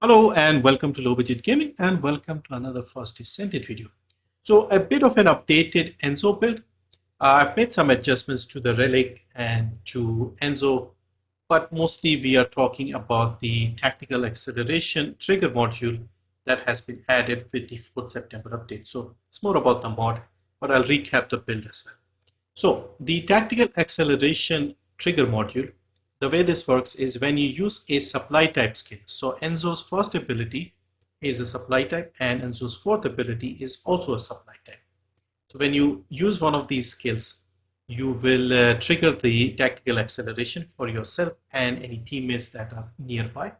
Hello and welcome to Low Budget Gaming and welcome to another first Descendant video. So a bit of an updated Enzo build. I've made some adjustments to the Relic and to Enzo, but mostly we are talking about the tactical acceleration trigger module that has been added with the 4th September update. So it's more about the mod, but I'll recap the build as well. So the tactical acceleration trigger module, the way this works is when you use a supply type skill. So Enzo's first ability is a supply type and Enzo's fourth ability is also a supply type. So when you use one of these skills, you will trigger the tactical acceleration for yourself and any teammates that are nearby.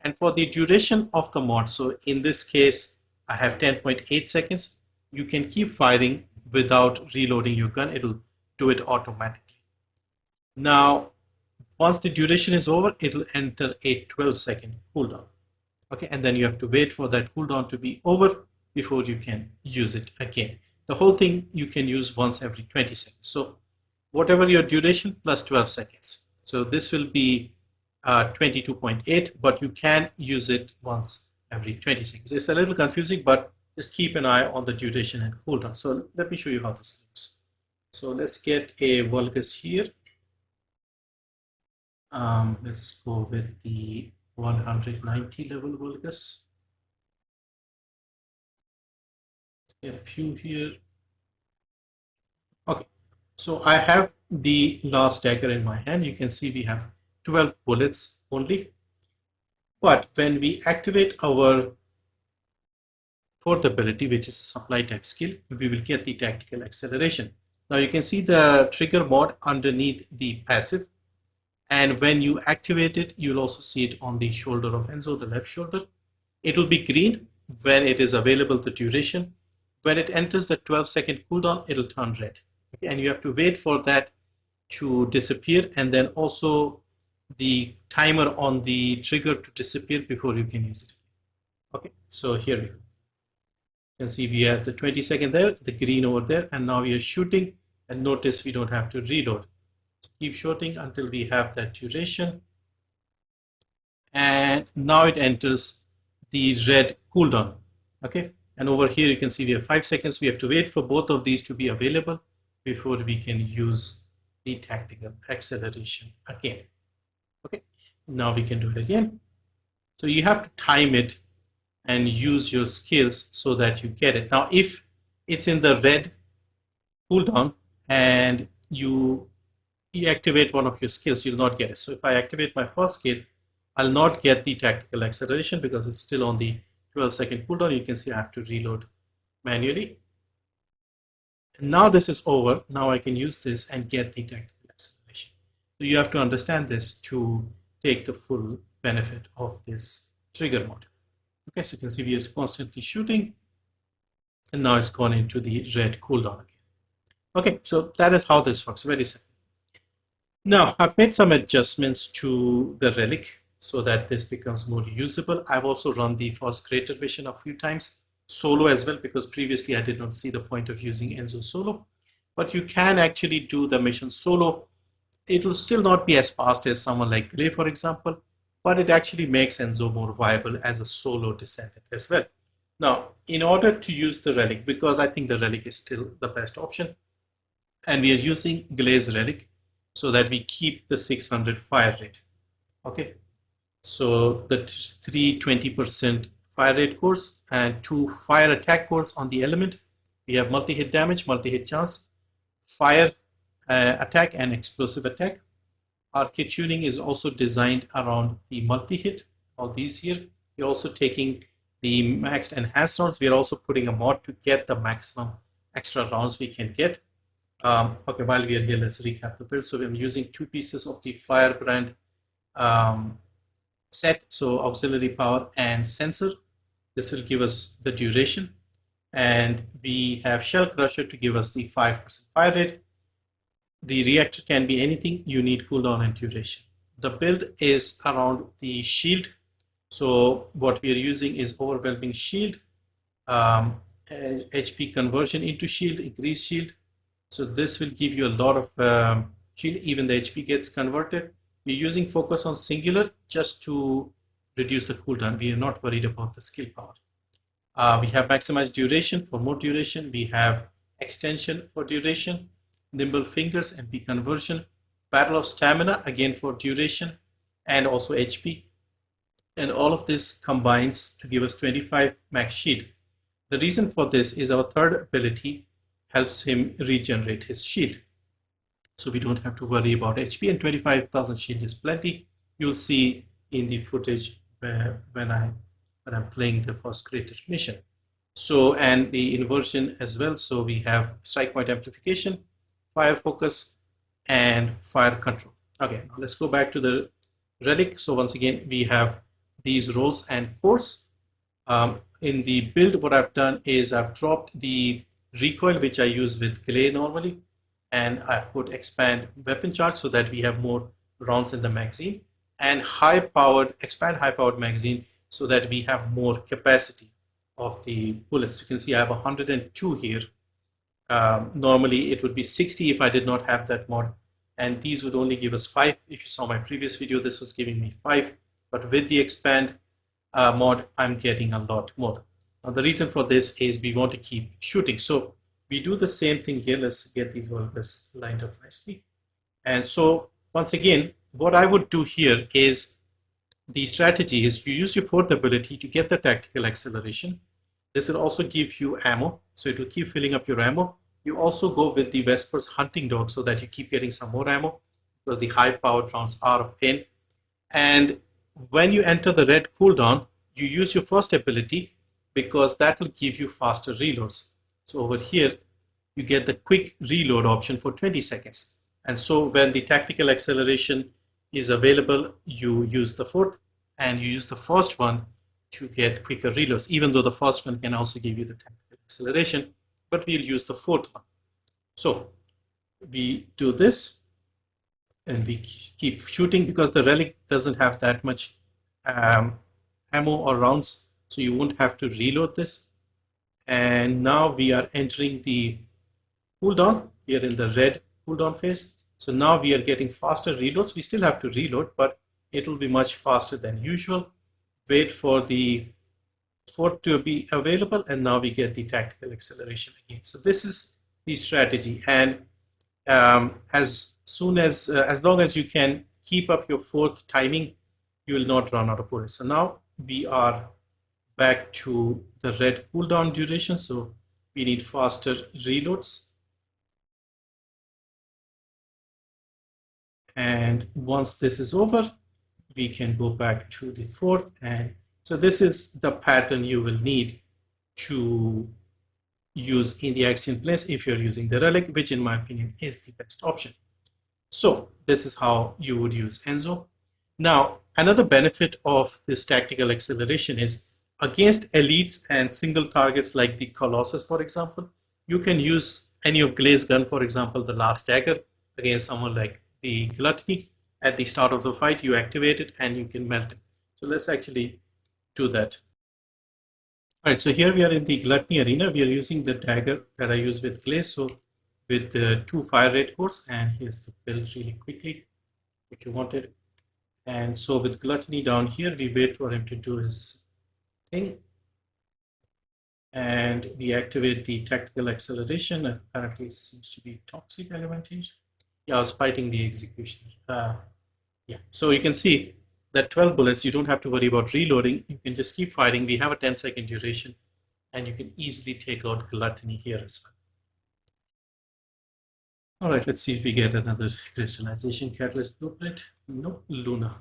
And for the duration of the mod, so in this case, I have 10.8 seconds. You can keep firing without reloading your gun. It'll do it automatically. Now, once the duration is over, it'll enter a 12-second cooldown. Okay, and then you have to wait for that cooldown to be over before you can use it again. The whole thing you can use once every 20 seconds. So whatever your duration plus 12 seconds. So this will be 22.8, but you can use it once every 20 seconds. It's a little confusing, but just keep an eye on the duration and cooldown. So let me show you how this looks. So let's get a Vulgus here. Let's go with the 190 level Vulgus. Get a few here. Okay, so I have the last dagger in my hand. You can see we have 12 bullets only. But when we activate our fourth ability, which is a supply type skill, we will get the tactical acceleration. Now you can see the trigger mod underneath the passive. And when you activate it, you'll also see it on the shoulder of Enzo, the left shoulder. It will be green when it is available, the duration. When it enters the 12-second cooldown, it'll turn red. Okay, and you have to wait for that to disappear, and then also the timer on the trigger to disappear before you can use it. Okay, so here we go. You can see we have the 20-second there, the green over there, and now we are shooting, and notice we don't have to reload. Keep shooting until we have that duration, and now it enters the red cooldown. Okay, and over here you can see we have 5 seconds. We have to wait for both of these to be available before we can use the tactical acceleration again. Okay, now we can do it again. So you have to time it and use your skills so that you get it. Now if it's in the red cooldown and you activate one of your skills, you'll not get it. So if I activate my first skill, I'll not get the tactical acceleration because it's still on the 12-second cooldown. You can see I have to reload manually. And now this is over. Now I can use this and get the tactical acceleration. So you have to understand this to take the full benefit of this trigger mode. Okay, so you can see we are constantly shooting, and now it's gone into the red cooldown again. Okay, so that is how this works. Very simple. Now, I've made some adjustments to the Relic so that this becomes more usable. I've also run the first creator mission a few times, solo as well, because previously I did not see the point of using Enzo solo. But you can actually do the mission solo. It will still not be as fast as someone like Gray, for example, but it actually makes Enzo more viable as a solo Descendant as well. Now, in order to use the Relic, because I think the Relic is still the best option, and we are using Glaze Relic, so that we keep the 600 fire rate. Okay, so the 320% fire rate cores and 2 fire attack cores on the element. We have multi-hit damage, multi-hit chance, fire attack, and explosive attack. Arche Tuning is also designed around the multi-hit, all these here. We're also taking the maxed enhanced rounds. We're also putting a mod to get the maximum extra rounds we can get. Okay, while we are here, let's recap the build. So I'm using 2 pieces of the Firebrand set, so auxiliary power and sensor. This will give us the duration, and we have Shell Crusher to give us the 5% fire rate. The reactor can be anything. You need cooldown and duration. The build is around the shield. So what we are using is overwhelming shield, HP conversion into shield, increased shield. So this will give you a lot of shield, even the HP gets converted. We're using focus on singular just to reduce the cooldown. We are not worried about the skill power. We have maximized duration for more duration. We have extension for duration, nimble fingers, MP conversion, battle of stamina again for duration, and also HP. And all of this combines to give us 25 max shield. The reason for this is our third ability helps him regenerate his shield. So we don't have to worry about HP, and 25,000 shield is plenty. You'll see in the footage when I'm playing the first creator mission. So, and the inversion as well. So we have strike point amplification, fire focus, and fire control. Okay, now let's go back to the relic. So once again, we have these roles and cores. In the build, what I've done is I've dropped the recoil, which I use with Glay normally, and I've put expand weapon charge so that we have more rounds in the magazine, and expand high powered magazine so that we have more capacity of the bullets. You can see I have 102 here. Normally it would be 60 if I did not have that mod, and these would only give us 5. If you saw my previous video, this was giving me 5, but with the expand mod, I'm getting a lot more. Now the reason for this is we want to keep shooting. So we do the same thing here. Let's get these workers lined up nicely. And so once again, what I would do here is the strategy is you use your fourth ability to get the tactical acceleration. This will also give you ammo, so it will keep filling up your ammo. You also go with the Vesper's hunting dog so that you keep getting some more ammo, because the high powered rounds are a pain. And when you enter the red cooldown, you use your first ability because that will give you faster reloads. So over here, you get the quick reload option for 20 seconds. And so when the tactical acceleration is available, you use the fourth, and you use the first one to get quicker reloads, even though the first one can also give you the tactical acceleration, but we'll use the fourth one. So we do this, and we keep shooting because the relic doesn't have that much ammo or rounds, so you won't have to reload this. And now we are entering the cooldown. We are in the red cooldown phase. So now we are getting faster reloads. We still have to reload, but it will be much faster than usual. Wait for the fourth to be available, and now we get the tactical acceleration again. So this is the strategy, and as long as you can keep up your fourth timing, you will not run out of bullets. So now we are back to the red cooldown duration, so we need faster reloads. And once this is over, we can go back to the fourth. And so this is the pattern you will need to use in the action place if you're using the relic, which in my opinion is the best option. So this is how you would use Enzo. Now, another benefit of this tactical acceleration is against elites and single targets like the Colossus, for example, you can use any of Glay's gun, for example, the last dagger, against someone like the Gluttony. At the start of the fight, you activate it and you can melt it. So let's actually do that. All right, so here we are in the Gluttony arena. We are using the dagger that I use with Glay, so with the 2 fire rate cores, and here's the build really quickly if you want it. And so with Gluttony down here, we wait for him to do his thing, and we activate the tactical acceleration. Apparently it seems to be toxic elementation. Yeah, I was fighting the executioner. Yeah, so you can see that 12 bullets, you don't have to worry about reloading. You can just keep fighting. We have a 10-second duration, and you can easily take out Gluttony here as well. All right, let's see if we get another crystallization catalyst blueprint. No, Luna.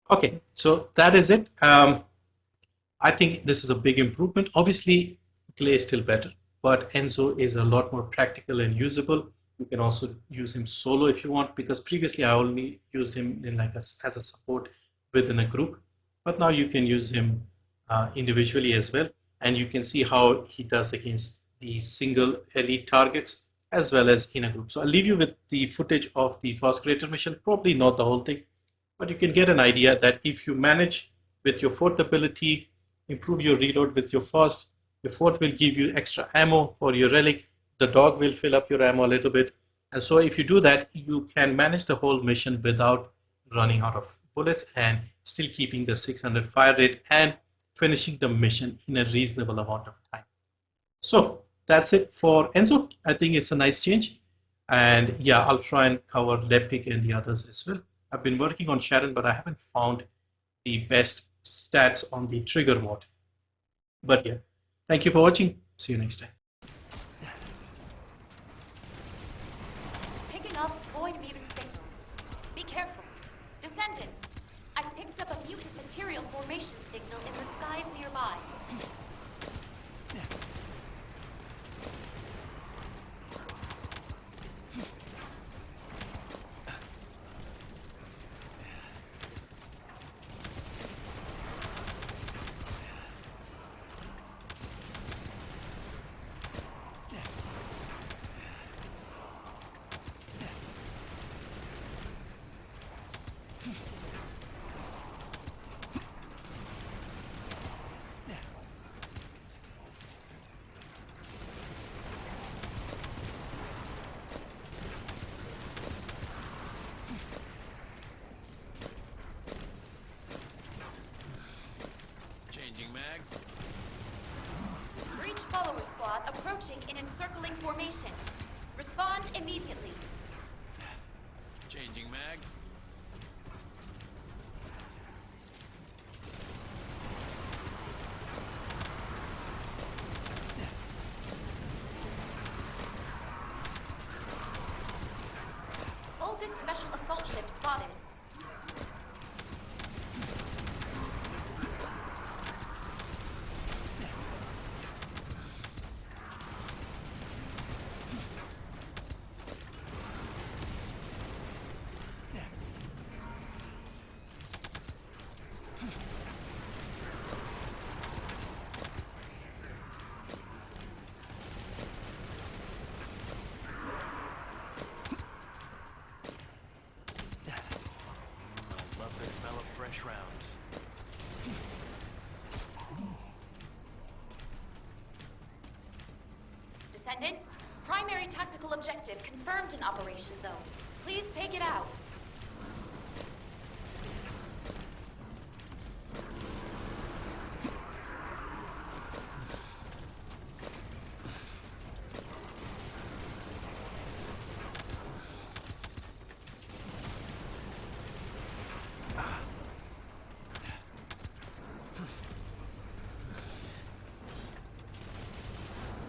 Okay, so that is it. I think this is a big improvement. Obviously, Glay is still better, but Enzo is a lot more practical and usable. You can also use him solo if you want, because previously I only used him in as a support within a group, but now you can use him individually as well, and you can see how he does against the single elite targets as well as in a group. So I'll leave you with the footage of the first creator mission, probably not the whole thing, but you can get an idea that if you manage with your fourth ability, improve your reload with your fourth will give you extra ammo for your relic. The dog will fill up your ammo a little bit. And so if you do that, you can manage the whole mission without running out of bullets, and still keeping the 600 fire rate and finishing the mission in a reasonable amount of time. So that's it for Enzo. I think it's a nice change. And yeah, I'll try and cover Lepic and the others as well. I've been working on Sharon, but I haven't found the best stats on the trigger mode. But yeah, thank you for watching. See you next time. Picking up void mutant signals. Be careful. Descendant, I've picked up a mutant material formation signal in the skies nearby. Changing mags. Breach follower squad approaching in encircling formation. Respond immediately. Changing mags. Olga's special assault ship spotted. Fresh rounds. Descendant, primary tactical objective confirmed in Operation Zone. Please take it out.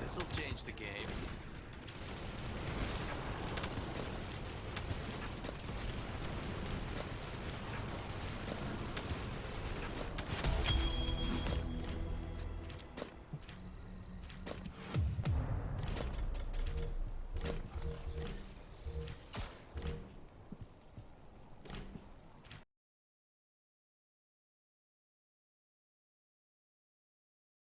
This'll change the game.